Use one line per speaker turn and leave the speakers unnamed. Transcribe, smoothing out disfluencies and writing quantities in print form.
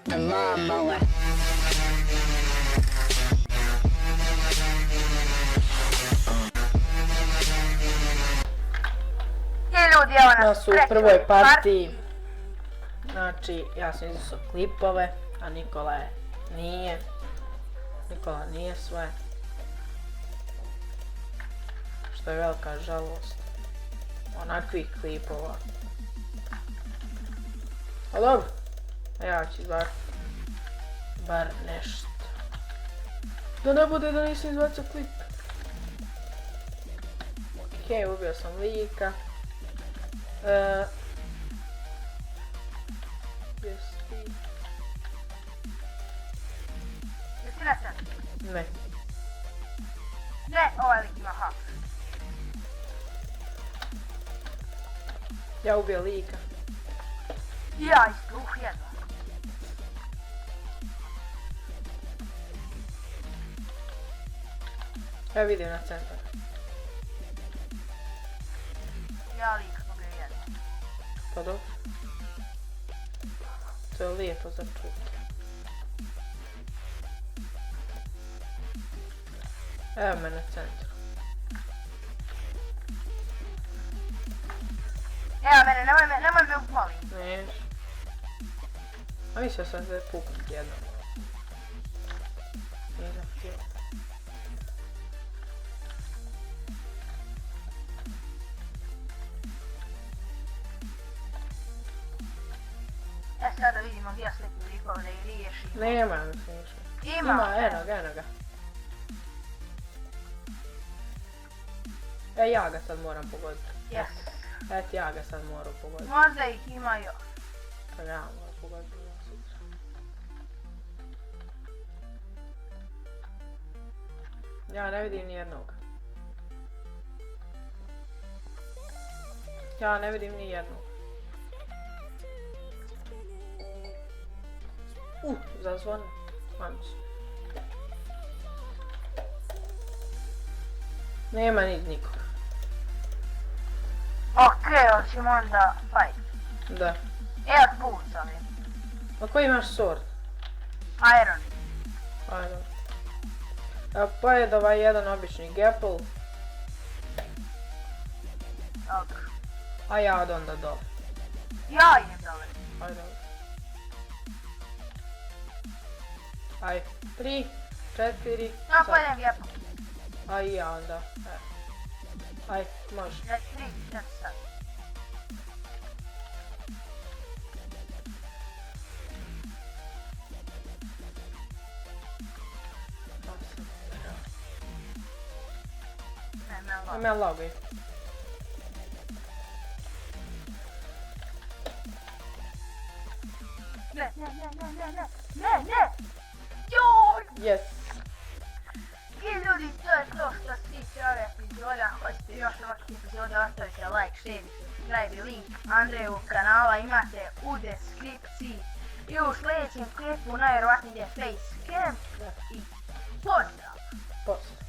the lawnmower.
Ljudi, evo
Da
nas
su u prvoj partiji. Znači, ja sam izusao klipove, a Nikola nije. Nikola nije sve. Što je velika žalost. Onakvih klipova. A dobro. Ja ću bar nešto. Da ne bude da nisam izbacio klip. Okej, ubio sam lika. Gdje si ti?
Jesi nesrećan?
Ne.
Ne, ovaj lik ima hak.
Ja ubio lika.
Ja isto, jedva.
Ja vidim na centar.
Ja lik ubio jedva.
Pa dobro. To je lijepo za čuti. Evo me na centru.
Evo mene, nemoj me upali.
Neš. A mislio sam da je puknut jednom. Nisam htio.
Sada vidimo gdje se tu likov da ih riješi.
Nema mi se ništa.
Ima,
eno ga. Ja ga sad moram pogoditi.
Yes.
Eto, ja ga sad moram pogoditi.
Možda ih ima još.
Pa ja moram pogoditi sutra. Ja ne vidim nijednog. Ja ne vidim nijednog. Zazvoni. Mamić. Nema nikoga.
Okej, hoćemo onda fight.
Da.
Evo pucam je.
A koji imaš sword?
Iron.
Ajde. Evo pojed ovaj jedan obični gapple.
Dobro.
A ja od onda dole.
Ja idem dole.
Ajde. Aj, 3, 4,
Ja pojedem lijepo.
a i ja onda. Aj, može.
3, 4, sad. Ne,
Me lagaj.
Ne! Joj!
Yes.
I ljudi, to je to što se tiče ove epizode. Ako hoćete još ovakve epizode, ostavite like, share, subscribe i link Andrejevog kanala imate u deskripciji. I u sljedećem klipu najvjerovatnije facecam i pozdrav!
Pozdrav.